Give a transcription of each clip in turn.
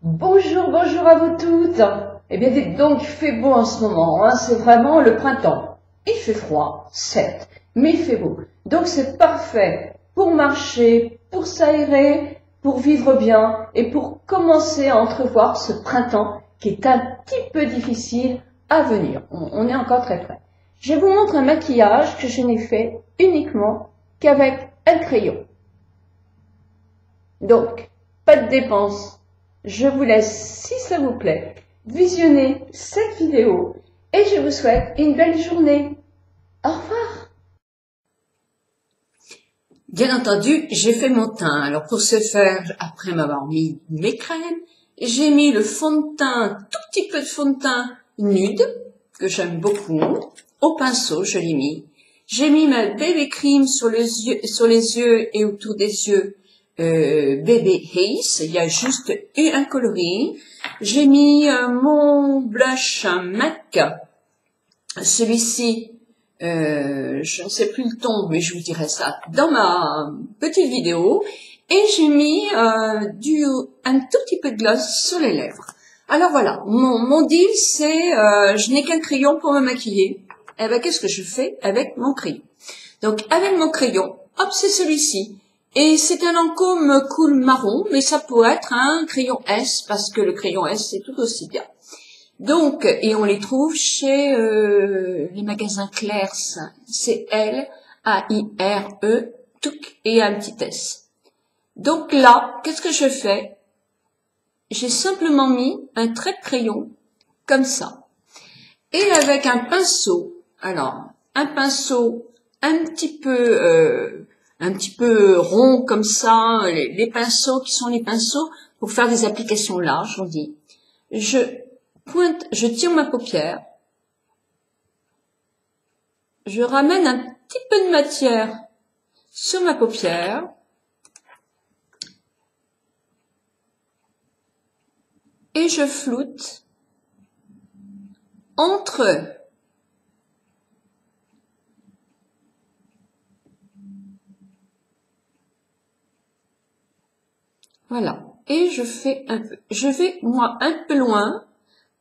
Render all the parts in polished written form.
Bonjour, bonjour à vous toutes. Eh bien, dites donc, il fait beau en ce moment, hein, c'est vraiment le printemps. Il fait froid, certes, mais il fait beau. Donc c'est parfait pour marcher, pour s'aérer, pour vivre bien et pour commencer à entrevoir ce printemps qui est un petit peu difficile à venir. On est encore très près. Je vous montre un maquillage que je n'ai fait uniquement qu'avec un crayon. Donc, pas de dépenses. Je vous laisse, si ça vous plaît, visionner cette vidéo et je vous souhaite une belle journée. Au revoir. Bien entendu, j'ai fait mon teint. Alors pour ce faire, après m'avoir mis mes crèmes, j'ai mis le fond de teint, tout petit peu de fond de teint nude, que j'aime beaucoup, au pinceau, je l'ai mis. J'ai mis ma bébé cream sur les yeux et autour des yeux, bébé Haze. Il y a juste eu un coloris. J'ai mis mon blush MAC. Celui-ci, je ne sais plus le ton, mais je vous dirai ça dans ma petite vidéo. Et j'ai mis un tout petit peu de gloss sur les lèvres. Alors voilà, mon deal, c'est je n'ai qu'un crayon pour me maquiller. Et ben qu'est-ce que je fais avec mon crayon? Donc avec mon crayon, hop, c'est celui-ci. Et c'est un Lancôme cool marron, mais ça peut être un crayon S, parce que le crayon S, c'est tout aussi bien. Donc, et on les trouve chez les magasins Claire's, c'est L-A-I-R-E, touc, et un petit S. Donc là, qu'est-ce que je fais? J'ai simplement mis un trait de crayon, comme ça. Et avec un pinceau, alors, un pinceau un petit peu rond comme ça, les pinceaux qui sont les pinceaux pour faire des applications larges, on dit. Je tire ma paupière, je ramène un petit peu de matière sur ma paupière, et je floute entre voilà, et je fais un peu, je vais moi un peu loin,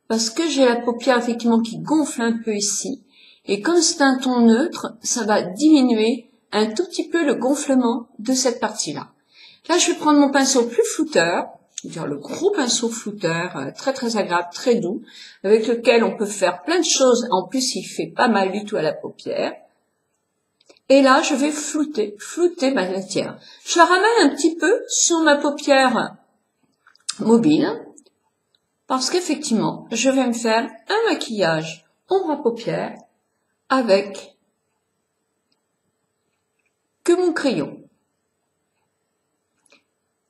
parce que j'ai la paupière effectivement qui gonfle un peu ici, et comme c'est un ton neutre, ça va diminuer un tout petit peu le gonflement de cette partie-là. Là, je vais prendre mon pinceau plus flouteur, c'est-à-dire le gros pinceau flouteur, très très agréable, très doux, avec lequel on peut faire plein de choses. En plus, il fait pas mal du tout à la paupière. Et là, je vais flouter ma matière. Je la ramène un petit peu sur ma paupière mobile, parce qu'effectivement, je vais me faire un maquillage ombre à paupières avec que mon crayon.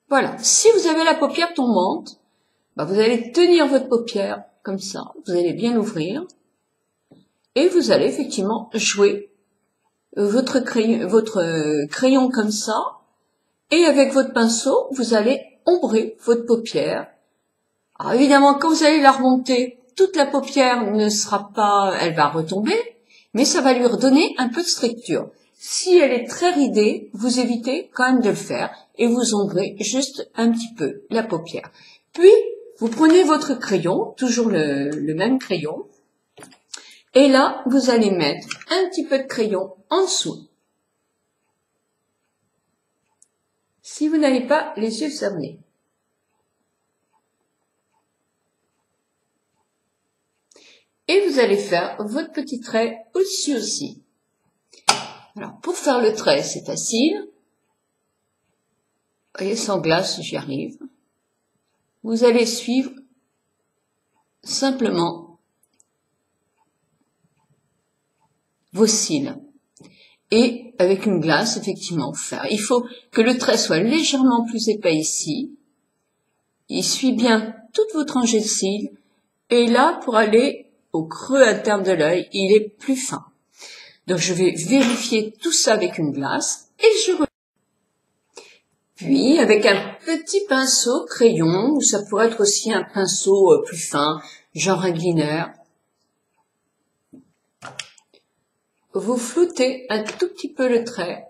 Voilà, si vous avez la paupière tombante, bah vous allez tenir votre paupière comme ça, vous allez bien l'ouvrir, et vous allez effectivement jouer votre crayon comme ça, et avec votre pinceau, vous allez ombrer votre paupière. Alors évidemment, quand vous allez la remonter, toute la paupière ne sera pas, elle va retomber, mais ça va lui redonner un peu de structure. Si elle est très ridée, vous évitez quand même de le faire et vous ombrez juste un petit peu la paupière. Puis, vous prenez votre crayon, toujours le même crayon, et là, vous allez mettre un petit peu de crayon en dessous. Si vous n'avez pas les yeux fermés. Et vous allez faire votre petit trait au-dessus aussi. Alors, pour faire le trait, c'est facile. Vous voyez, sans glace, j'y arrive. Vous allez suivre simplement vos cils. Et avec une glace, effectivement, faire. Il faut que le trait soit légèrement plus épais ici. Il suit bien toute votre rangée de cils. Et là, pour aller au creux interne de l'œil, il est plus fin. Donc, je vais vérifier tout ça avec une glace et je reviens. Puis, avec un petit pinceau crayon, ou ça pourrait être aussi un pinceau plus fin, genre un glitter, vous floutez un tout petit peu le trait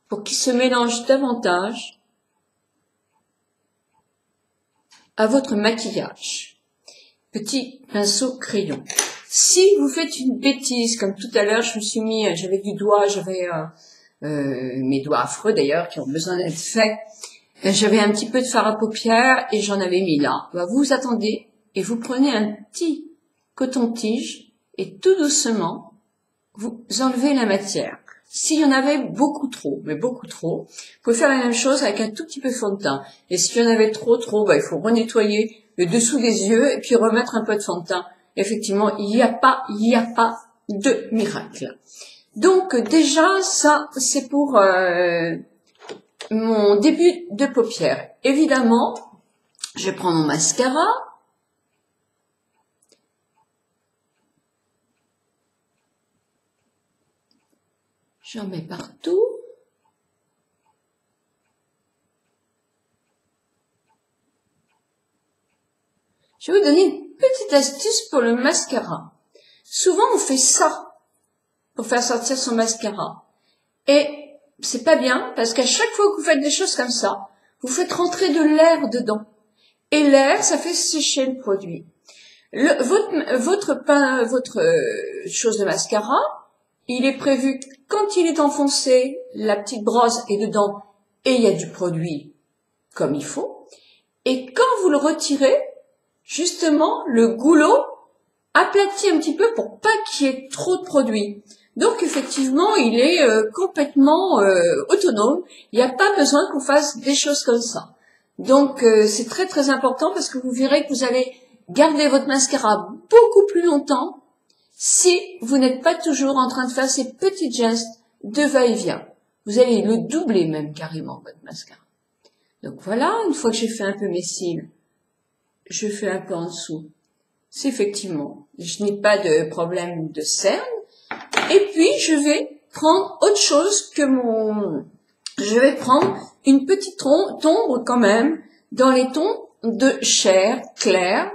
pour qu'il se mélange davantage à votre maquillage. Petit pinceau crayon. Si vous faites une bêtise, comme tout à l'heure, je me suis mis, j'avais du doigt, j'avais mes doigts affreux d'ailleurs, qui ont besoin d'être faits. J'avais un petit peu de fard à paupières et j'en avais mis là. Bah, vous attendez et vous prenez un petit coton-tige et tout doucement, vous enlevez la matière. S'il y en avait beaucoup trop, mais beaucoup trop, vous pouvez faire la même chose avec un tout petit peu de fond de teint. Et s'il y en avait trop, bah, il faut renettoyer le dessous des yeux et puis remettre un peu de fond de teint. Effectivement, il n'y a pas de miracle. Donc déjà, ça, c'est pour mon début de paupières. Évidemment, je prends mon mascara. J'en mets partout. Je vais vous donner une petite astuce pour le mascara. Souvent, on fait ça pour faire sortir son mascara. Et c'est pas bien parce qu'à chaque fois que vous faites des choses comme ça, vous faites rentrer de l'air dedans. Et l'air, ça fait sécher le produit. Votre chose de mascara, il est prévu que quand il est enfoncé, la petite brosse est dedans et il y a du produit comme il faut. Et quand vous le retirez, justement, le goulot aplatit un petit peu pour pas qu'il y ait trop de produit. Donc, effectivement, il est complètement autonome. Il n'y a pas besoin qu'on fasse des choses comme ça. Donc, c'est très, très important parce que vous verrez que vous allez garder votre mascara beaucoup plus longtemps si vous n'êtes pas toujours en train de faire ces petits gestes de va-et-vient. Vous allez le doubler même carrément, votre mascara. Donc, voilà, une fois que j'ai fait un peu mes cils, je fais un peu en dessous. C'est effectivement, je n'ai pas de problème de cerne. Et puis, je vais prendre autre chose que je vais prendre une petite ombre quand même dans les tons de chair clair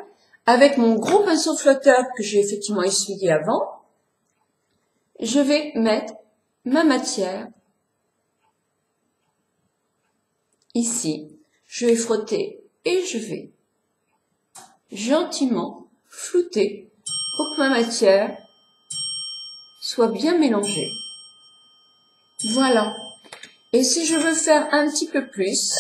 avec mon gros pinceau flotteur que j'ai effectivement essuyé avant. Je vais mettre ma matière ici. Je vais frotter et je vais gentiment flouter pour que ma matière soit bien mélangée. Voilà. Et si je veux faire un petit peu plus,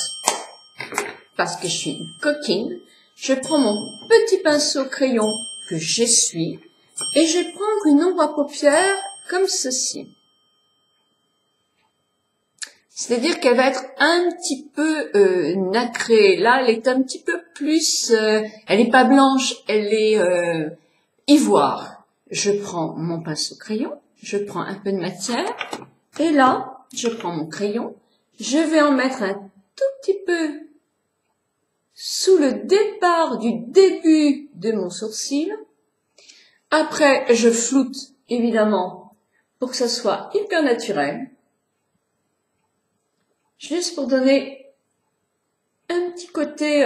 parce que je suis une coquine, je prends mon petit pinceau crayon que j'essuie et je vais prendre une ombre à paupières comme ceci. C'est-à-dire qu'elle va être un petit peu nacrée. Là, elle est un petit peu plus... elle n'est pas blanche, elle est ivoire. Je prends mon pinceau crayon, je prends un peu de matière, et là, je prends mon crayon, je vais en mettre un tout petit peu sous le départ du début de mon sourcil. Après, je floute, évidemment, pour que ça soit hyper naturel. Juste pour donner un petit côté...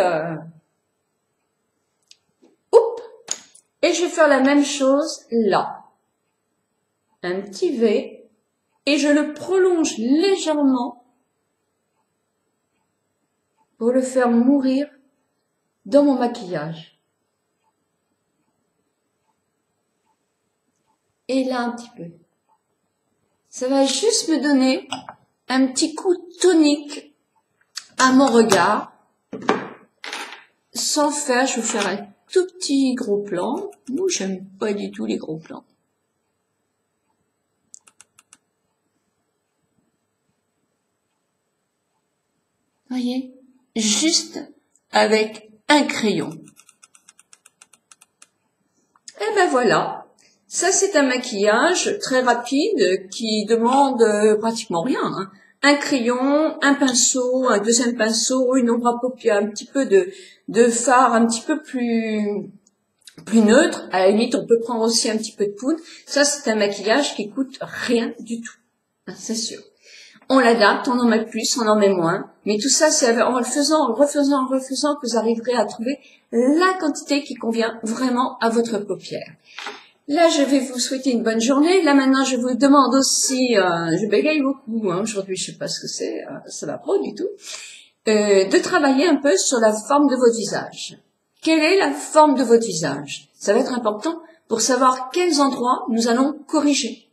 Oups! Et je vais faire la même chose là. Un petit V. Et je le prolonge légèrement pour le faire mourir dans mon maquillage. Et là un petit peu. Ça va juste me donner un petit coup tonique à mon regard. Sans faire, je vais faire un tout petit gros plan. Moi, j'aime pas du tout les gros plans. Voyez, juste avec un crayon. Et ben voilà, ça c'est un maquillage très rapide qui demande pratiquement rien. Hein. Un crayon, un pinceau, un deuxième pinceau, une ombre à paupières, un petit peu de fard un petit peu plus neutre. À la limite, on peut prendre aussi un petit peu de poudre. Ça c'est un maquillage qui coûte rien du tout, hein, c'est sûr. On l'adapte, on en met plus, on en met moins. Mais tout ça, c'est en le faisant, en le refaisant, que vous arriverez à trouver la quantité qui convient vraiment à votre paupière. Là, je vais vous souhaiter une bonne journée. Là, maintenant, je vous demande aussi, je bégaye beaucoup, hein, aujourd'hui, je sais pas ce que c'est, ça va pas du tout. de travailler un peu sur la forme de votre visage. Quelle est la forme de votre visage? Ça va être important pour savoir quels endroits nous allons corriger.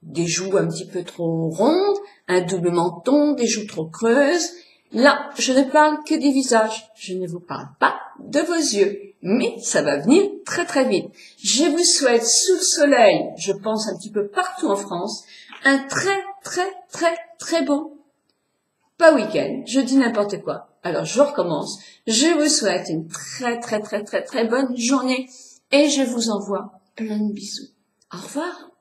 Des joues un petit peu trop rondes, un double menton, des joues trop creuses. Là, je ne parle que des visages. Je ne vous parle pas de vos yeux. Mais ça va venir très très vite. Je vous souhaite sous le soleil, je pense un petit peu partout en France, un très très très très beau, pas week-end, je dis n'importe quoi. Alors je recommence. Je vous souhaite une très très très très très bonne journée et je vous envoie plein de bisous. Au revoir.